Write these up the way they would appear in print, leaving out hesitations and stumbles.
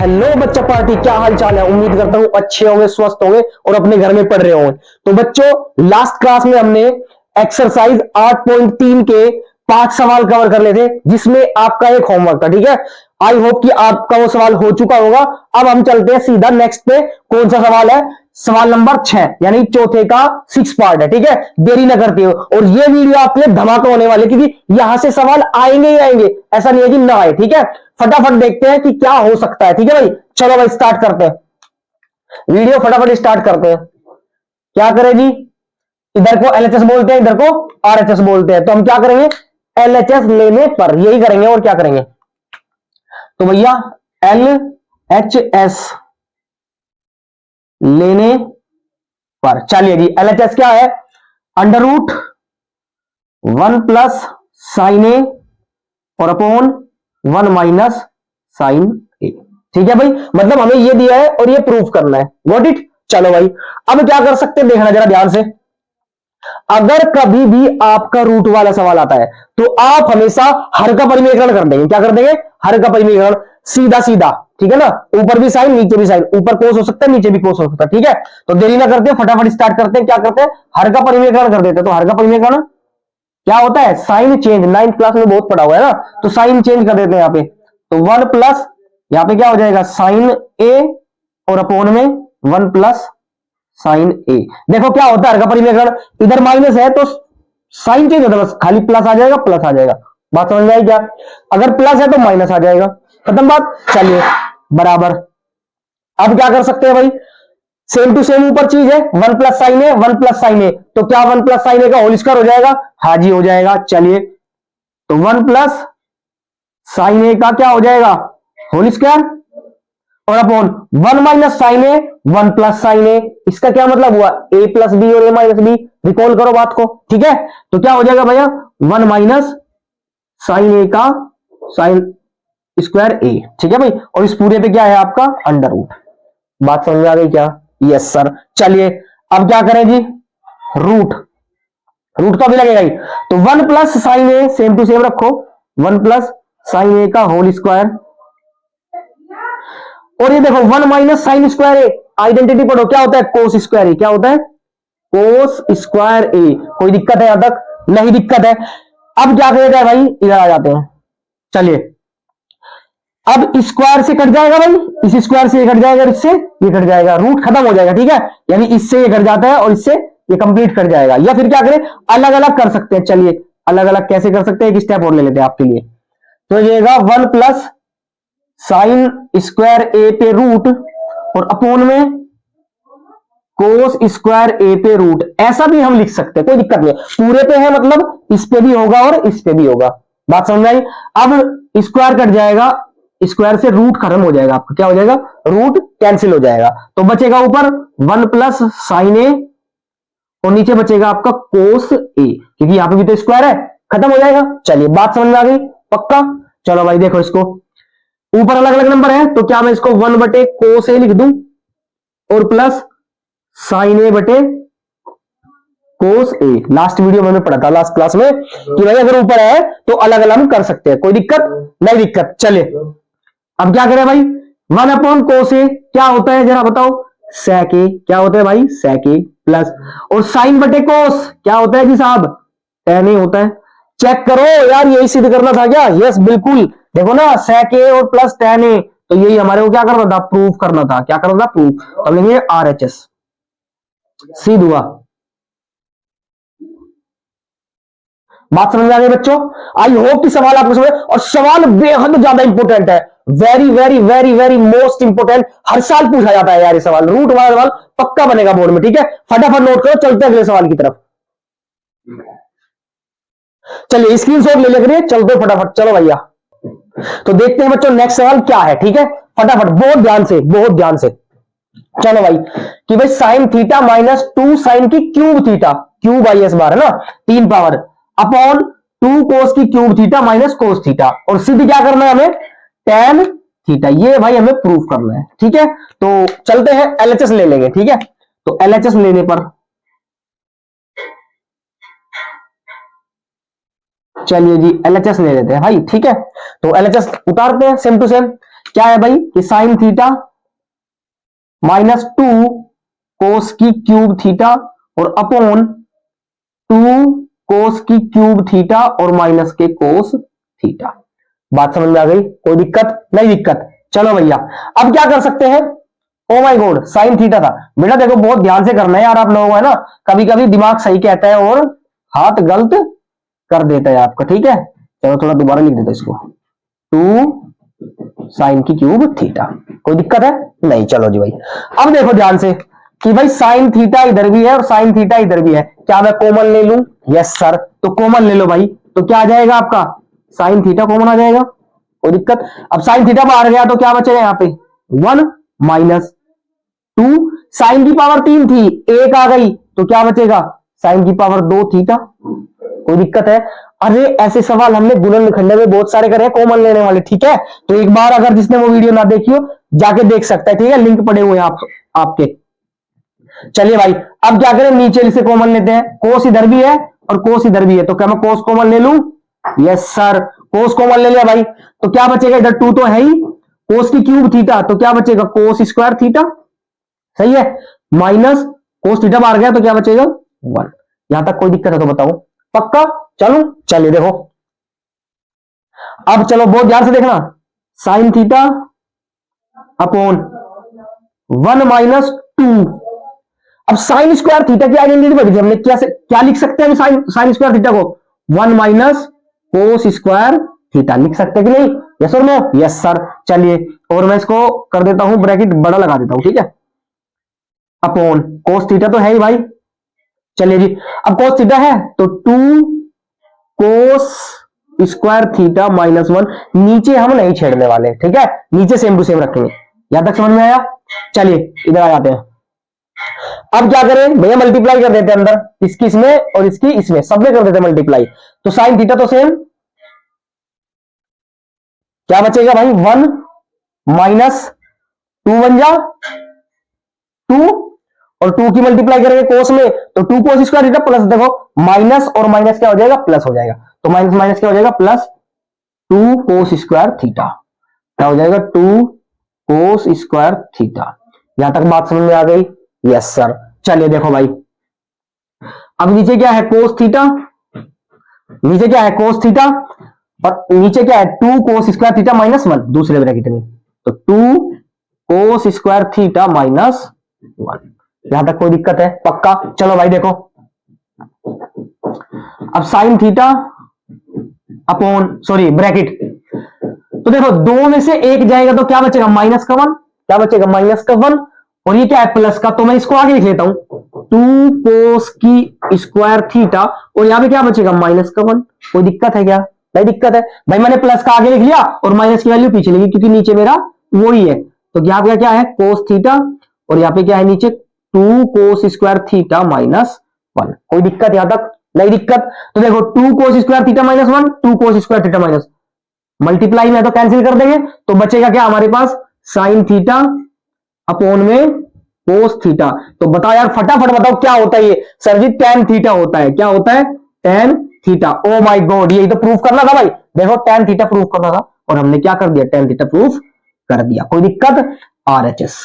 Hello बच्चा party, क्या हाल चाल है। उम्मीद करता हूं अच्छे होंगे, स्वस्थ होंगे और अपने घर में पढ़ रहे होंगे। तो बच्चों, लास्ट क्लास में हमने एक्सरसाइज 8.3 के 5 सवाल कवर कर लेते, जिसमें आपका एक होमवर्क था। ठीक है, आई होप कि आपका वो सवाल हो चुका होगा। अब हम चलते हैं सीधा नेक्स्ट पे। कौन सा सवाल है? सवाल नंबर 6, यानी चौथे का 6 पार्ट है। ठीक है, देरी ना करते हो। और ये वीडियो आपके लिए धमाका होने वाले, क्योंकि यहां से सवाल आएंगे ही आएंगे, ऐसा नहीं है कि ना आए। ठीक है, फटाफट देखते हैं कि क्या हो सकता है। ठीक है भाई, चलो भाई स्टार्ट करते हैं वीडियो, फटाफट स्टार्ट करते हैं। क्या करें जी? इधर को एलएचएस बोलते हैं, इधर को आरएचएस बोलते हैं। तो हम क्या करेंगे? एलएचएस लेने पर यही करेंगे, और क्या करेंगे? तो भैया एलएचएस लेने पर, चलिए जी, एलएचएस क्या है? अंडर रूट 1 प्लस साइन ए और अपॉन 1 माइनस साइन ए। ठीक है भाई, मतलब हमें ये दिया है और ये प्रूफ करना है। Got it? चलो भाई, अब क्या कर सकते हैं, देखना जरा ध्यान से। अगर कभी भी आपका रूट वाला सवाल आता है तो आप हमेशा हर का परिमेयकरण कर देंगे। क्या कर देंगे? हर का परिमेयकरण, सीधा सीधा। ठीक है ना, ऊपर भी साइन नीचे भी साइन, ऊपर कोस हो सकता है नीचे भी कोस हो सकता है। ठीक है, तो देरी ना करते, फटाफट स्टार्ट करते हैं। क्या करते हैं? हर का परिमेयकरण कर देते हैं। तो हर का परिमेयकरण क्या होता है? साइन चेंज, 9th क्लास में बहुत पढ़ा हुआ है ना, तो साइन चेंज कर देते हैं यहाँ पे। तो 1 प्लस, यहाँ पे क्या हो जाएगा? साइन ए और अपोन में 1 प्लस साइन ए। देखो क्या होता है हर का परिमेयकरण, इधर माइनस है तो साइन चेंज होता है, बस खाली प्लस आ जाएगा, प्लस आ जाएगा। बात समझ में आई क्या? अगर प्लस है तो माइनस आ जाएगा, खत्म बात। चलिए, बराबर। अब क्या कर सकते हैं भाई? सेम टू सेम ऊपर चीज है, 1 प्लस साइन ए 1 प्लस साइन ए, तो क्या 1 प्लस साइन ए का होल स्क्वायर हो जाएगा? हाँ जी, हो जाएगा। चलिए, तो 1 प्लस साइन ए का क्या हो जाएगा? होल स्क्वायर, और अपॉन 1 माइनस साइन ए 1 प्लस साइन ए। इसका क्या मतलब हुआ? ए प्लस बी और ए माइनस बी। रिकॉल करो बात को। ठीक है, तो क्या हो जाएगा भैया? 1 माइनस साइन ए का साइन स्क्वायर ए। ठीक है भाई, और इस पूरे पे क्या है आपका? Under root. बात समझ में आ गई क्या? Yes sir. चलिए, अब क्या करें जी? रूट, रूट का भी लगेगा ही। तो 1 plus sine A, same to same रखो, 1 प्लस साइन ए का होल स्क्वायर, और ये देखो 1 माइनस साइन स्क्वायर ए। आइडेंटिटी पढ़ो, क्या होता है? कोस स्क्वायर ए। क्या होता है? कोस स्क्वायर ए। कोई दिक्कत है यहां तक? नहीं दिक्कत है। अब क्या करेगा है भाई? इधर आ जाते हैं। चलिए, अब स्क्वायर से कट जाएगा भाई, इस स्क्वायर से ये कट जाएगा, इससे ये कट जाएगा, रूट खत्म हो जाएगा। ठीक है, यानी इससे ये कट जाता है और इससे ये कंप्लीट कट जाएगा। या फिर क्या करें? अलग अलग कर सकते हैं। चलिए, अलग अलग कैसे कर सकते हैं, एक स्टेप और ले लेते हैं आपके लिए। तो ये 1 प्लस साइन स्क्वायर ए पे रूट और अपोन में कोस स्क्वायर ए पे रूट, ऐसा भी हम लिख सकते हैं, कोई दिक्कत नहीं। पूरे पे है मतलब इस पे भी होगा और इस पे भी होगा। बात समझ आई? अब स्क्वायर कट जाएगा, स्क्वायर से रूट खत्म हो जाएगा आपका। क्या हो जाएगा? रूट कैंसिल हो जाएगा, तो बचेगा ऊपर 1 प्लस साइन ए और नीचे बचेगा आपका कोस ए, क्योंकि यहां पे भी तो स्क्वायर है, खत्म हो जाएगा। चलिए, बात समझ में आ गई? पक्का? चलो भाई देखो, इसको ऊपर अलग अलग नंबर है तो क्या मैं इसको 1 बटे कोस ए लिख दूं और प्लस साइन ए बटे कोस ए। लास्ट वीडियो में मैंने पढ़ा था, लास्ट क्लास में, कि भाई अगर ऊपर है तो अलग अलग हम कर सकते हैं, कोई दिक्कत नहीं। दिक्कत। चलिए, अब क्या करें भाई? 1 अपॉन कोस ए क्या होता है जरा बताओ? sec ए। क्या होता है भाई? sec ए प्लस, और साइन बटे कोस क्या होता है जी साहब? tan ए होता है। चेक करो यार, यही सिद्ध करना था क्या? यस बिल्कुल। देखो ना, sec ए और प्लस tan ए, तो यही हमारे को क्या करना था? प्रूफ करना था। क्या करना था? प्रूफ। अब लेंगे RHS। सिद्ध हुआ। बात समझ में आ गई बच्चों? आई होप कि सवाल आपको समझ, और सवाल बेहद ज्यादा इंपॉर्टेंट है। Very very very very most important. हर साल पूछा जाता है यार ये सवाल, रूट वाला सवाल पक्का बनेगा बोर्ड में। ठीक है, फटाफट नोट करो, चलते हैं अगले सवाल की तरफ। चलिए, स्क्रीनशॉट ले लेकर चलते फटाफट। चलो भैया, तो देखते हैं बच्चों नेक्स्ट सवाल क्या है। ठीक है, फटाफट, बहुत ध्यान से, बहुत ध्यान से। चलो भाई, कि भाई साइन थीटा माइनस 2 साइन की cube theta, cube I S बार है ना, 3 पावर अपॉन 2 कोस की cube theta minus cos theta, और सिद्ध क्या करना है हमें? tan theta. ये भाई हमें प्रूफ करना है। ठीक है, तो चलते हैं, एलएचएस ले लेंगे। ठीक है, तो एलएचएस लेने पर, चलिए जी एलएचएस ले लेते हैं भाई। ठीक है, तो एलएचएस उतारते हैं सेम टू सेम। क्या है भाई कि साइन थीटा -2 कोस की क्यूब थीटा और अपॉन 2 कोस की क्यूब थीटा और माइनस के कोस थीटा। बात समझ में आ गई? कोई दिक्कत? नहीं दिक्कत। चलो भैया अब क्या कर सकते हैं? Oh my God, sine theta था बेटा। देखो बहुत ध्यान से करना है यार आप लोगों को, है ना। कभी कभी दिमाग सही कहता है और हाथ गलत कर देता है आपका, ठीक है। चलो थोड़ा दोबारा लिख देता इसको, 2 साइन की क्यूब थीटा। कोई दिक्कत है? नहीं। चलो जी भाई अब देखो ध्यान से कि भाई साइन थीटा इधर भी है और साइन थीटा इधर भी है, क्या मैं कॉमन ले लूं? यस सर, तो कॉमन ले लो भाई। तो क्या आ जाएगा आपका? साइन थीटा कॉमन आ जाएगा। कोई दिक्कत? अब साइन थीटा बाहर गया तो क्या बचेगा यहाँ पे? 1 माइनस 2। साइन की पावर 3 थी, 1 आ गई तो क्या बचेगा? साइन की पावर 2 थीटा। कोई दिक्कत है? अरे ऐसे सवाल हमने गुणन खंडन में बहुत सारे करे हैं कॉमन लेने वाले, ठीक है। तो एक बार अगर जिसने वो वीडियो ना देखी हो जाके देख सकता है, ठीक है। लिंक पड़े हुए हैं आपके। चलिए भाई अब क्या करें, नीचे से कॉमन लेते हैं। कोस इधर भी है और कोस इधर भी है, तो क्या मैं कोस कॉमन ले लूं? यस सर, कोस कॉमन ले लिया भाई। तो क्या बचेगा? इधर 2 तो है ही, कोस की क्यूब थीटा, तो क्या बचेगा? Cos square theta. सही है। माइनस कोस थीटा बाहर गया तो क्या बचेगा? 1। यहां तक कोई दिक्कत है तो बताओ? पक्का? चलो चलिए देखो अब, चलो बहुत ध्यान से देखना। Sine theta upon 1 minus 2। अब साइन स्क्वायर थीटा की आइडेंटिटी पढ़ी थी हमने, क्या लिख सकते हैं साइन साइन स्क्वायर थीटा को? 1 माइनस कोस स्क्वायर थीटा लिख सकते हैं कि नहीं? यस और नो? Yes sir. चलिए और मैं इसको कर देता हूं ब्रैकेट बड़ा लगा देता हूं, ठीक है। अपॉन कोस थीटा तो है ही भाई। चलिए जी अब कोस थीटा है तो 2 कोस स्क्वायर थीटा -1। नीचे हम नहीं छेड़ने वाले, ठीक है। नीचे सेम टू सेम रखेंगे। यहां तक समझ में आया? चलिए इधर आ जाते हैं। अब क्या करें भैया? मल्टीप्लाई कर देते हैं अंदर, इसकी इसमें और इसकी इसमें, सब में कर देते हैं मल्टीप्लाई। तो साइन थीटा तो सेम, क्या बचेगा भाई? 1 माइनस 2 बन जा 2, और 2 की मल्टीप्लाई करेंगे कोस में तो 2 कोस स्क्वायर थीटा प्लस, देखो माइनस और माइनस क्या हो जाएगा? प्लस हो जाएगा। तो माइनस माइनस क्या हो जाएगा? Plus 2 cos square theta. क्या हो जाएगा? 2 कोस स्क्वायर थीटा। यहां तक बात समझ में आ गई? Yes sir. चलिए देखो भाई अब नीचे क्या है? Cos theta. नीचे क्या है? कोस थीटा। और नीचे क्या है? 2 कोस स्क्वायर थीटा -1 दूसरे ब्रैकेट में, तो 2 कोस स्क्वायर थीटा -1। यहां तक कोई दिक्कत है? पक्का? चलो भाई देखो अब sine theta upon sorry bracket, तो देखो 2 में से 1 जाएगा तो क्या बचेगा? -1। क्या बचेगा? -1। और ये क्या है? प्लस का, तो मैं इसको आगे लिख लेता हूं 2 कोस की स्क्वायर थीटा, और यहां पे क्या बचेगा? -1। कोई दिक्कत है क्या? नहीं दिक्कत है भाई। मैंने प्लस का आगे लिख लिया और माइनस की वैल्यू पीछे लिखी क्योंकि नीचे मेरा वो ही है। तो यहाँ पे क्या है? कोस थीटा, और यहाँ पे क्या है नीचे? 2 कोस स्क्वायर थीटा -1। कोई दिक्कत यहां तक? नहीं दिक्कत। तो देखो 2 cos square theta -1, 2 cos square theta minus, multiply में तो कैंसिल कर देंगे, तो बचेगा क्या हमारे पास? साइन थीटा अपॉन में कोस थीटा। तो बताओ यार फटाफट बताओ क्या होता है ये? सर जी टेन थीटा होता है। क्या होता है? Tan theta. Oh my God, ये तो प्रूफ करना था भाई। देखो टेन थीटा प्रूफ करना था और हमने क्या कर दिया? टेन थीटा प्रूफ कर दिया। कोई दिक्कत? RHS।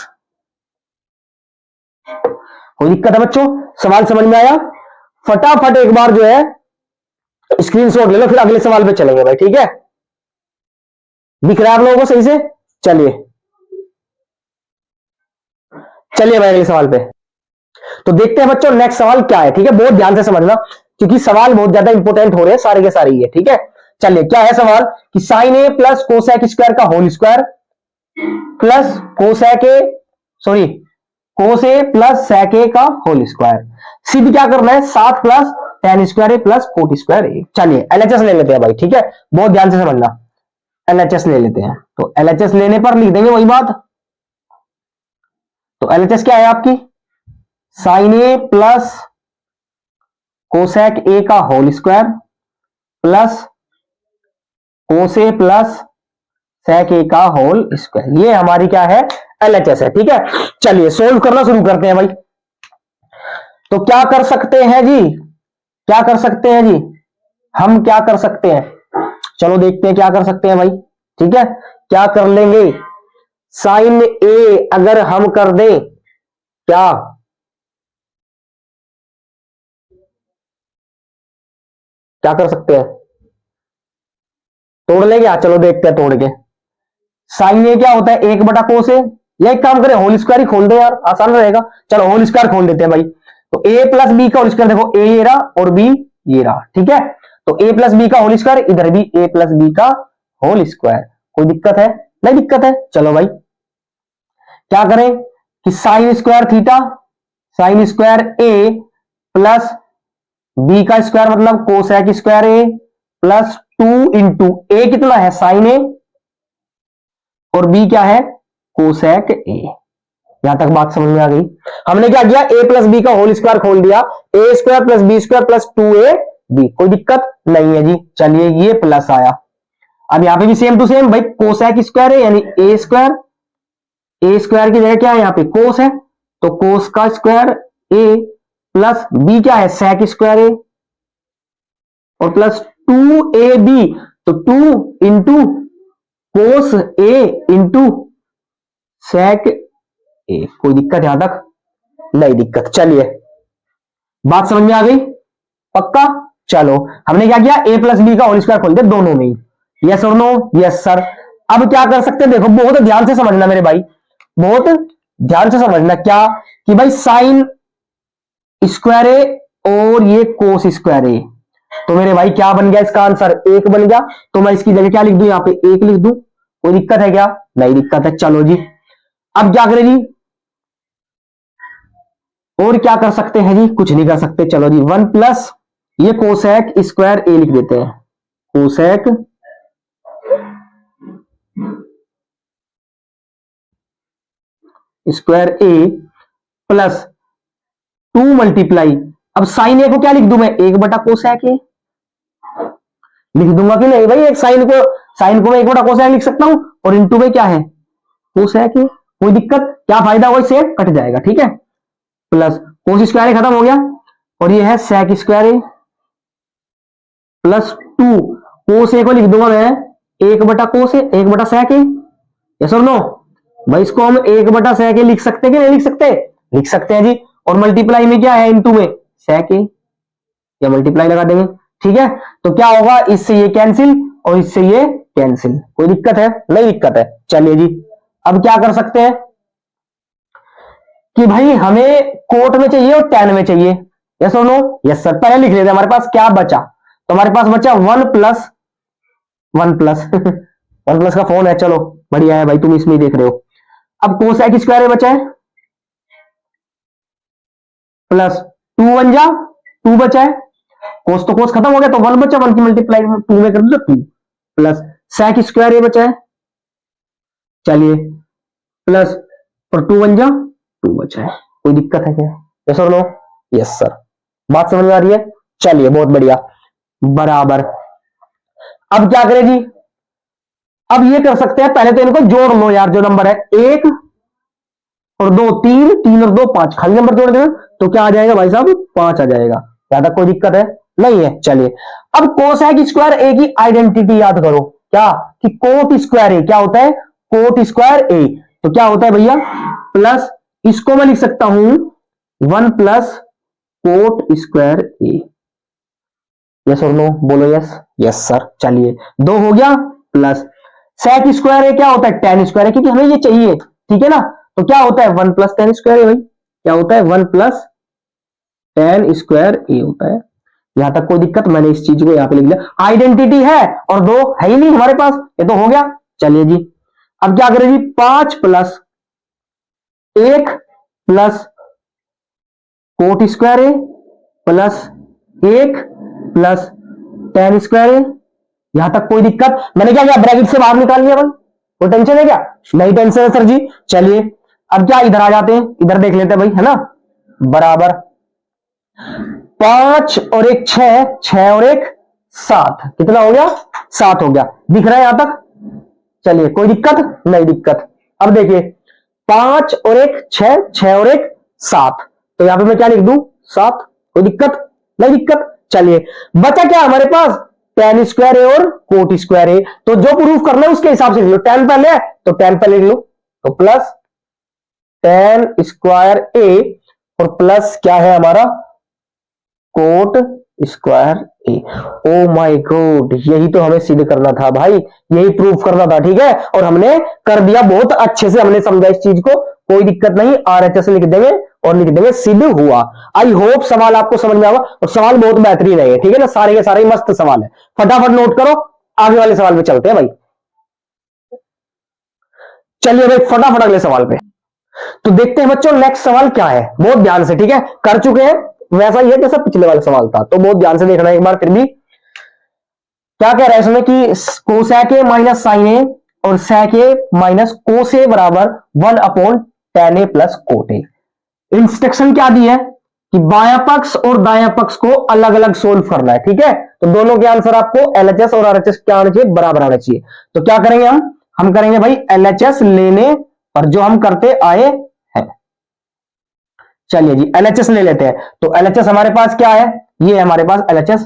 कोई दिक्कत है बच्चों? सवाल समझ में आया? फटाफट एक बार जो है स्क्रीनशॉट ले लो, फिर अगले सवाल पे चलेंगे भाई, ठीक है। दिख रहा है आप लोगों को सही से? चलिए चलिए भाई अगले सवाल पे। तो देखते हैं बच्चों नेक्स्ट सवाल क्या है, ठीक है। बहुत ध्यान से समझना क्योंकि सवाल बहुत ज्यादा इंपॉर्टेंट हो रहे हैं सारे के सारे ये, ठीक है। चलिए क्या है सवाल कि sine A plus cosec square का whole square plus cosec A sorry cos A plus sec A का होल स्क्वायर। सिद्ध क्या करना है? 7 plus ten square A plus cot square A. चलिए एलएचएस ले लेते हैं भाई, ठीक है। बहुत ध्यान से समझना, एलएचएस ले लेते हैं। तो एलएचएस लेने पर लिख देंगे वही बात। तो एलएचएस क्या है आपकी? Sine A plus cosec A का whole square plus cos A plus sec A का होल स्क्वायर। ये हमारी क्या है? एलएचएस है, ठीक है। चलिए सोल्व करना शुरू करते हैं भाई। तो क्या कर सकते हैं जी? क्या कर सकते हैं जी? हम क्या कर सकते हैं? चलो देखते हैं क्या कर सकते हैं भाई, ठीक है। क्या कर लेंगे? साइन ए अगर हम कर दें क्या, क्या कर सकते हैं, तोड़ ले क्या, चलो देखते हैं तोड़ के। साइन ए क्या होता है, 1/कोस ए, या एक काम करें होल स्क्वायर ही खोल दे यार, आसान रहेगा। चलो होल स्क्वायर खोल देते हैं भाई। तो ए प्लस बी का होल स्क्वायर, देखो ए ये रहा और बी ये रहा, ठीक है। तो ए प्लस बी का होल स्क्वायर, इधर भी ए प्लस बी का होल स्क्वायर। कोई दिक्कत है, नहीं दिक्कत है। चलो भाई क्या करें कि sine square theta, sine square A plus B का स्क्वायर मतलब cosec square A plus 2 into A कितना है साइन ए और बी क्या है कोसेक ए। यहां तक बात समझ में आ गई। हमने क्या किया, ए प्लस बी का होल स्क्वायर खोल दिया, A square plus B square plus 2a B. कोई दिक्कत नहीं है जी। चलिए ये प्लस आया। अब यहां पे भी सेम टू सेम भाई, कोसेक स्क्वायर है यानी ए स्क्वायर, ए स्क्वायर की जगह क्या है यहाँ पे कोस है, तो कोस का स्क्वायर ए प्लस बी क्या है सेक स्क्वायर ए और प्लस 2ab, तो 2 इंटू कोस ए इंटू सेक ए। कोई दिक्कत यहां तक, नहीं दिक्कत। चलिए बात समझ में आ गई, पक्का। चलो हमने क्या किया, ए प्लस बी का होल स्क्वायर खोल दिया दोनों में ही, यस और नो, यस सर। अब क्या कर सकते हैं, देखो बहुत ध्यान से समझना मेरे भाई, बहुत ध्यान से समझना क्या कि भाई साइन स्क्वायर ए और ये कोस स्क्वायर ए, तो मेरे भाई क्या बन गया इसका आंसर, 1 बन गया। तो मैं इसकी जगह क्या लिख दूं, यहां पे 1 लिख दूं। कोई दिक्कत है क्या, नहीं दिक्कत है। चलो जी अब क्या करें जी, और क्या कर सकते हैं जी, कुछ नहीं कर सकते। चलो जी 1 प्लस ये कोसेक स्क्वायर ए लिख देते हैं, cosec square A plus 2 multiply, अब साइन ए को क्या लिख दूं मैं, 1/कोसेक ए लिख दूंगा कि नहीं भाई। एक साइन को मैं 1/कोसेक लिख सकता हूं और इंटू में क्या है कोसेक ए। कोई दिक्कत, क्या फायदा, वही से कट जाएगा, ठीक है। प्लस कोस स्क्वायर ए खत्म हो गया और ये है सेक स्क्वायर ए प्लस 2 कोस ए को लिख दूंगा मैं 1/कोस ए 1/सेक ए, यस और नो भाई। इसको हम 1/सेक ए लिख सकते हैं कि नहीं लिख सकते, लिख सकते हैं जी। और मल्टीप्लाई में क्या है, इनटू में सेक ए, या मल्टीप्लाई लगा देंगे, ठीक है। तो क्या होगा, इससे ये कैंसिल और इससे ये कैंसिल। कोई दिक्कत है, नहीं दिक्कत है। चलिए जी अब क्या कर सकते हैं कि भाई हमें कोट में चाहिए और टेन में चाहिए, यस और नो, यस सर। पहले लिख लेते हैं हमारे पास क्या बचा, तो हमारे पास बचा 1 प्लस 1 प्लस 1 प्लस का फोन है, चलो बढ़िया है भाई, तुम इसमें ही देख रहे हो। अब कोसेक स्क्वायर बचा है प्लस 2 1 जा 2 बचा है, कोस तो कोस खत्म हो गया तो 1 बचा, 1 की मल्टीप्लाई 2 में कर दो 2 प्लस सेक स्क्वायर ये बचा है, चलिए प्लस और 2 1 जा 2 बचा है। कोई दिक्कत है क्या, यस और नो, यस सर। बात समझ में आ रही है, चलिए बहुत बढ़िया, बराबर। अब क्या करें जी, अब ये कर सकते हैं, पहले तो इनको जोड़ लो यार, जो नंबर है 1 और 2 3, 3 और 2 5, खाली नंबर जोड़ देना तो क्या आ जाएगा भाई साहब 5 आ जाएगा। ज्यादा कोई दिक्कत है नहीं है। चलिए अब कोसेक स्क्वायर ए की आइडेंटिटी याद करो, क्या कि कोट स्क्वायर ए क्या होता है, कोट स्क्वायर ए तो क्या होता है भैया प्लस, इसको मैं लिख सकता हूं 1 प्लस कोट स्क्वायर ए, यस और नो, बोलो यस, यस सर। चलिए 2 हो गया प्लस सेक स्क्वायर ए क्या होता है टेन स्क्वायर है, क्योंकि हमें ये चाहिए, ठीक है ना। तो क्या होता है 1 प्लस टेन स्क्वायर ए भाई, क्या होता है 1 प्लस टेन स्क्वायर ए होता है। यहां तक कोई दिक्कत, मैंने इस चीज को यहां पे लिख लिया, आइडेंटिटी है और 2 है ही नहीं हमारे पास, ये तो हो गया। चलिए जी अब क्या करें जी, 5 plus 1 plus cot square A plus 1 plus ten square ए। यहां तक कोई दिक्कत, मैंने क्या किया ब्रैकेट से बाहर निकाल लिया भाई, कोई टेंशन है क्या, नहीं टेंशन है सर जी। चलिए अब क्या इधर आ जाते हैं, इधर देख लेते हैं भाई, है ना, बराबर 5 और 1 6, 6 और 1 7, कितना हो गया 7 हो गया, दिख रहा है यहां तक। चलिए कोई दिक्कत, नहीं दिक्कत। अब देखिए 5 और 1 6, 6 और 1 7, तो यहां पे मैं क्या लिख दूं 7, कोई दिक्कत नहीं दिक्कत। चलिए बचा क्या हमारे पास, टेन स्क्वायर ए और कोट स्क्वायर ए, तो जो प्रूफ करना है उसके हिसाब से लिख लो, टेन पहले है तो टेन पहले लिख लो, तो प्लस टेन स्क्वायर ए और प्लस क्या है हमारा coat square A. Oh my God, यही तो हमें सिद्ध करना था भाई, यही प्रूफ करना था, ठीक है, और हमने कर दिया, बहुत अच्छे से हमने समझा इस चीज को, कोई दिक्कत नहीं, आरएचएस लिख देंगे और लिख देंगे सिद्ध हुआ। आई होप सवाल आपको समझ में आवा, और सवाल बहुत बेहतरीन है, ठीक है ना, सारे के सारे मस्त सवाल है, फटाफट नोट करो, आगे वाले सवाल पे चलते हैं भाई। चलिए भाई फटाफट अगले सवाल पे तो देखते हैं बच्चों, नेक्स्ट सवाल क्या है, बहुत ध्यान से, ठीक है, कर चुके हैं वैसा ही है जैसा पिछले वाला सवाल था, तो बहुत ध्यान से देखना एक बार फिर भी। क्या कह रहा है इसमें कि कोसेक ए माइनस साइन ए और सेक ए माइनस कोस ए बराबर 1/tan A plus cot A. Instruction क्या दी है कि बायां पक्ष और दायां पक्ष को अलग अलग सोल्व करना है, ठीक है, तो दोनों के आंसर आपको एलएचएस और आरएचएस क्या आना चाहिए, बराबर आना चाहिए। तो क्या करेंगे हम करेंगे भाई एलएचएस लेने पर जो हम करते आए हैं। चलिए जी एलएचएस ले लेते हैं, तो एलएचएस हमारे पास क्या है, ये है हमारे पास एलएचएस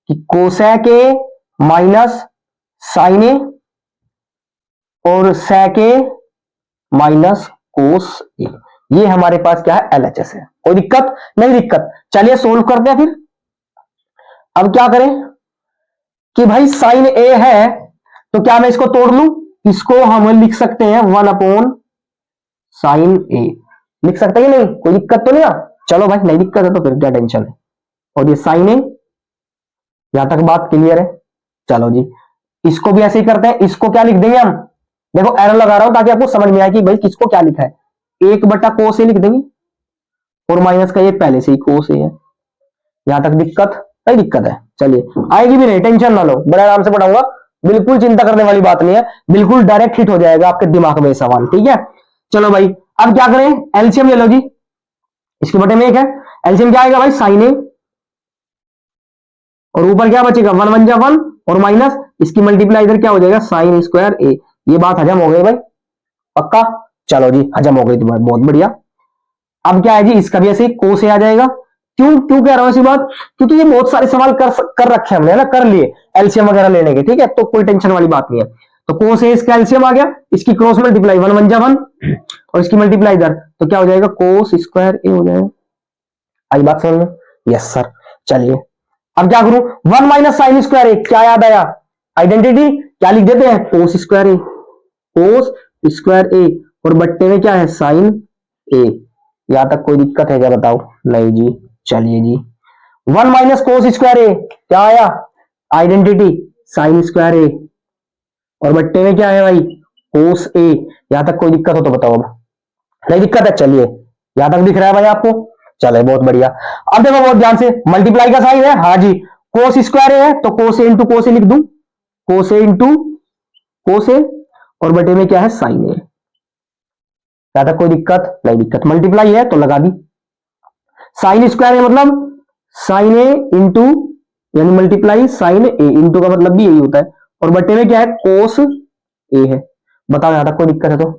कि कोसेक ए माइनस साइन ए और सेक ए माइनस कोस ए, ये हमारे पास क्या है एलएचएस है, कोई दिक्कत नहीं, दिक्कत, चलिए सोल्व करते हैं फिर। अब क्या करें कि भाई साइन ए है तो क्या मैं इसको तोड़ लूं, इसको हम लिख सकते हैं 1/sin ए, लिख सकते हैं कि नहीं, कोई दिक्कत तो नहीं है, चलो भाई नहीं दिक्कत है तो फिर क्या टेंशन है, और ये साइन ए, यहां तक बात क्लियर है। चलो जी इसको भी ऐसे ही करते हैं, इसको क्या लिख देंगे हम, देखो एरर लगा रहा हूं ताकि आपको समझ में आए कि भाई किसको क्या लिखा है, 1/cos ए लिख देंगे और माइनस का ये पहले से ही cos ए है, यहां तक दिक्कत नहीं, दिक्कत है, चलिए आएगी भी नहीं, टेंशन ना लो, बड़े आराम से पढ़ाऊंगा, बिल्कुल चिंता करने वाली बात नहीं है, बिल्कुल डायरेक्ट हिट हो जाएगा आपके दिमाग में सवाल, ठीक है। चलो भाई अब क्या करें, एलसीएम ले लो जी, इसके बटे में एक है, एलसीएम क्या आएगा भाई साइन ए और ऊपर क्या बचेगा 1 और माइनस इसकी मल्टीप्लाई इधर क्या हो जाएगा साइन स्क्वायर ए, ये बात हजम हो गई भाई, पक्का, चलो जी हजम हो गई तुम्हारी, बहुत बढ़िया। अब क्या है जी, इसका भी ऐसे कोस ए आ जाएगा, क्यों क्यों कह रहा हूं ऐसी बात, क्योंकि ये बहुत सारे सवाल कर रखे हमने ना, कर लिए एलसीएम वगैरह लेने के, ठीक है, तो कोई टेंशन वाली बात नहीं है। तो कोस ए इसका एलसीएम आ गया, इसकी क्रॉस मल्टीप्लाई 1 और इसकी मल्टीप्लाई इधर, तो क्या हो जाएगा कोस स्क्वायर ए हो जाएगा, आई बात समझ में, यस सर। चलिए अब क्या करूं, 1 - sin² ए, क्या याद आया, आइडेंटिटी क्या लिख देते हैं कोस स्क्वायर ए, कोस स्क्वायर ए और बट्टे में क्या है साइन ए, यहां तक कोई दिक्कत है क्या बताओ, नहीं जी, चलिए जी 1 - cos² ए क्या आया, आइडेंटिटी साइन स्क्वायर ए और बट्टे में क्या है भाई कोस ए, यहां तक कोई दिक्कत हो तो बताओ, अब नहीं दिक्कत है, चलिए यहां तक दिख रहा है भाई आपको, चले बहुत बढ़िया। अब देखो बहुत ध्यान से, मल्टीप्लाई का साइन है, हाँ जी, कोस स्क्वायर है तो कोस ए इंटू कोस ए लिख दूं, कोस ए इंटू कोस ए और बटे में क्या है साइन ए, ज्यादा कोई दिक्कत नहीं, दिक्कत मल्टीप्लाई है तो लगा दी, साइन स्क्वायर है मतलब साइन ए इंटू यानी मल्टीप्लाई साइन ए, इंटू का मतलब भी यही होता है, और बटे में क्या है कोस ए है, बताओ यहां तक कोई दिक्कत है तो।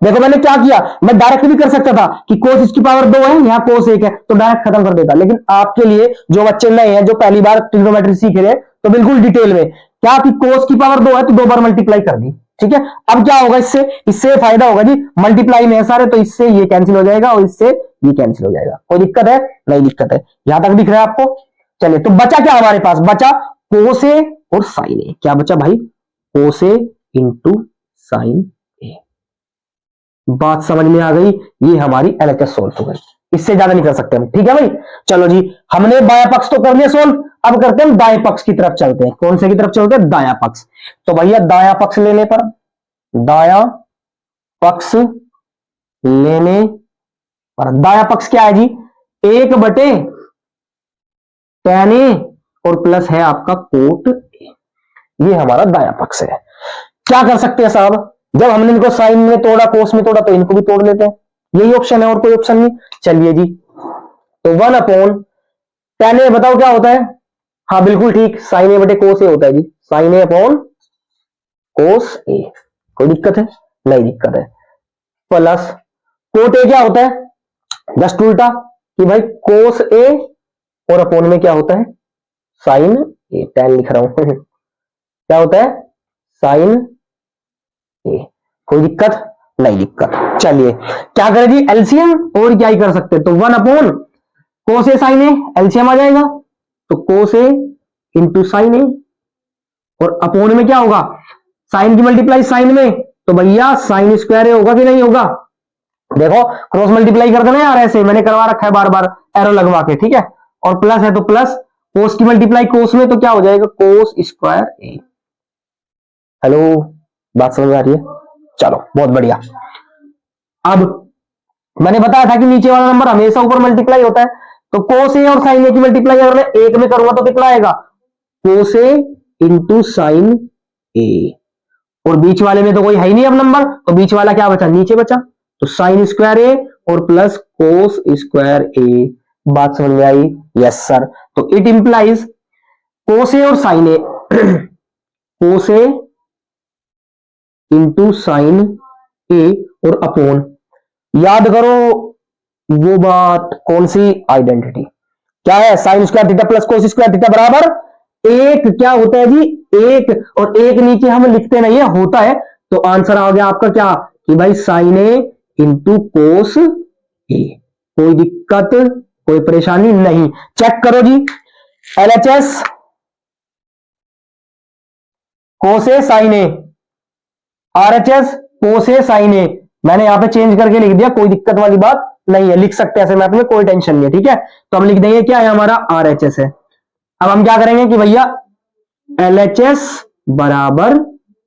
देखो मैंने क्या किया, मैं डायरेक्ट भी कर सकता था कि कोस इसकी पावर 2 है, यहाँ कोस 1 है, तो डायरेक्ट खत्म कर देता, लेकिन आपके लिए जो बच्चे नए हैं, जो पहली बार ट्रिग्नोमेट्री सीख रहे हैं, तो बिल्कुल डिटेल में क्या कि कोस की पावर 2 है तो 2 बार मल्टीप्लाई कर दी, ठीक है। अब क्या होगा, इससे इससे फायदा होगा जी, मल्टीप्लाई में है सारे, तो इससे ये कैंसिल हो जाएगा और इससे ये कैंसिल हो जाएगा, कोई दिक्कत है नहीं, दिक्कत है, यहां तक दिख रहा है आपको। चलिए तो बचा क्या हमारे पास, बचा कोस ए और साइन ए, क्या बचा भाई कोस ए इंटू साइन, बात समझ में आ गई, ये हमारी एलएचएस सोल्व हो गई, इससे ज्यादा नहीं कर सकते हम, ठीक है भाई। चलो जी हमने बायां पक्ष तो कर लिया सोल्व, अब करते हैं दाएं पक्ष की तरफ चलते हैं, कौन से की तरफ चलते हैं, दायां पक्ष। तो भैया दायां पक्ष लेने पर, दायां पक्ष लेने पर दायां पक्ष क्या है जी, 1/tan ए और प्लस है आपका कोट ए, ये हमारा दायां पक्ष है। क्या कर सकते हैं साहब, जब हमने इनको साइन में तोड़ा कोस में तोड़ा तो इनको भी तोड़ लेते हैं, यही ऑप्शन है और कोई ऑप्शन नहीं। चलिए जी तो 1/tan ए बताओ क्या होता है, हाँ बिल्कुल ठीक, साइन ए बटे कोस ए होता है जी, साइन ए अपॉन कोस ए, कोई दिक्कत है नहीं, दिक्कत है, प्लस कोट ए क्या होता है, जस्ट उल्टा कि भाई कोस ए और अपॉन में क्या होता है साइन ए, tan लिख रहा हूं क्या होता है साइन ए, कोई दिक्कत नहीं दिक्कत। चलिए क्या करें जी, एलसीएम, और क्या ही कर सकते हैं, तो 1 अपॉन कोस ए साइन ए, एलसीएम आ जाएगा, तो कोस ए इंटू साइन ए, और अपोन में क्या होगा, साइन की मल्टीप्लाई साइन में, तो भैया साइन स्क्वायर ए होगा कि नहीं होगा, देखो क्रॉस मल्टीप्लाई कर देना यार, ऐसे मैंने करवा रखा है बार बार एरो लगवा के, ठीक है, और प्लस है तो प्लस, कोस की मल्टीप्लाई कोस में, तो क्या हो जाएगा कोस स्क्वायर ए। हेलो, बात समझ आ रही है, चलो बहुत बढ़िया। अब मैंने बताया था कि नीचे वाला नंबर हमेशा ऊपर मल्टीप्लाई होता है, तो कोस ए और साइन ए की मल्टीप्लाई अगर मैं एक में करूंगा तो कितना आएगा, कोस ए इंटू साइन ए, और बीच वाले में तो कोई है ही नहीं अब नंबर, तो बीच वाला क्या बचा, नीचे बचा, तो साइन स्क्वायर ए और प्लस कोस स्क्वायर ए। बात समझ में आई, यस सर। तो इट इंप्लाइज कोस ए और साइन ए, कोस ए इंटू साइन ए और अपोन, याद करो वो बात, कौन सी, आइडेंटिटी, क्या है, sign square theta plus cos square theta बराबर एक, क्या होता है जी एक, और एक नीचे हम लिखते नहीं है, होता है, तो आंसर आ गया आपका क्या, कि भाई साइन ए इंटू कोस ए। कोई दिक्कत, कोई परेशानी नहीं, चेक करो जी, एलएचएस कोस ए साइन ए, आरएचएस कोस ए साइन ए, मैंने यहां पे चेंज करके लिख दिया, कोई दिक्कत वाली बात नहीं है, लिख सकते हैं ऐसे मैथ में, कोई टेंशन नहीं है, ठीक है। तो हम लिख देंगे क्या है, हमारा आरएचएस है। अब हम क्या करेंगे कि भैया एलएचएस बराबर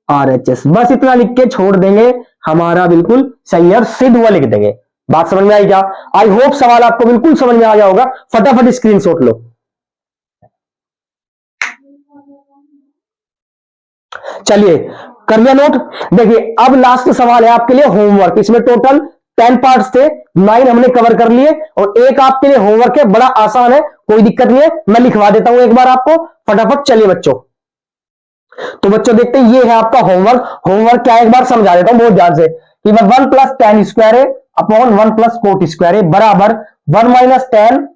आरएचएस, बस इतना लिख के छोड़ देंगे, हमारा बिल्कुल सही है, सिद्ध हुआ लिख देंगे। बात समझ में आई क्या, आई होप सवाल आपको बिल्कुल समझ में आ गया होगा, फटाफट स्क्रीनशॉट लो। चलिए कर लिया नोट। देखिए अब लास्ट सवाल है आपके लिए होमवर्क, इसमें टोटल 10 पार्ट्स थे, 9 हमने कवर कर लिए, और एक आपके लिए होमवर्क है, बड़ा आसान है, कोई दिक्कत नहीं है, मैं लिखवा देता हूं एक बार आपको फटाफट। चलिए बच्चों, तो बच्चों देखते हैं, ये है आपका होमवर्क। होमवर्क क्या है एक बार समझा देता हूं बहुत ध्यान से, कि 1 प्लस टेन स्क्वायर ए अपॉन 1 प्लस कोट स्क्वायर ए बराबर 1 minus ten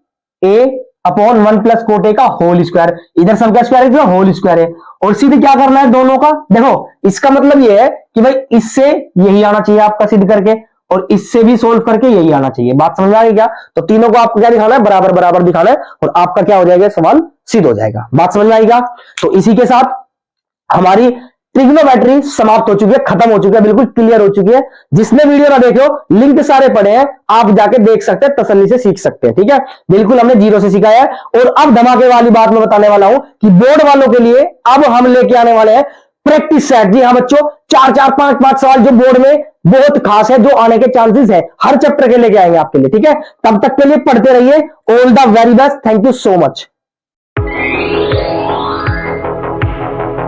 A upon 1 plus cot A का होल स्क्वायर, इधर सब का स्क्वायर है, होल स्क्वायर है, और सीधे क्या करना है दोनों का, देखो इसका मतलब ये है कि भाई इससे यही आना चाहिए आपका सिद्ध करके, और इससे भी सोल्व करके यही आना चाहिए। बात समझ आ गई क्या, तो तीनों को आपको क्या दिखाना है, बराबर बराबर दिखाना है, और आपका क्या हो जाएगा, सवाल सिद्ध हो जाएगा। बात समझ में आएगा। तो इसी के साथ हमारी ट्रिग्नोमेट्री समाप्त हो चुकी है, खत्म हो चुकी है, बिल्कुल क्लियर हो चुकी है। जिसने वीडियो ना देखो, लिंक सारे पड़े हैं, आप जाके देख सकते हैं, तसल्ली से सीख सकते हैं, ठीक है। बिल्कुल हमने जीरो से सिखाया है। और अब धमाके वाली बात मैं बताने वाला हूं कि बोर्ड वालों के लिए अब हम लेके आने वाले हैं प्रैक्टिस सेट। जी हाँ बच्चों, 4-4, 5-5 सवाल जो बोर्ड में बहुत खास है, जो आने के चांसेस है, हर चैप्टर के लेके आएंगे आपके लिए, ठीक है। तब तक के लिए पढ़ते रहिए। All the very best, thank you so much.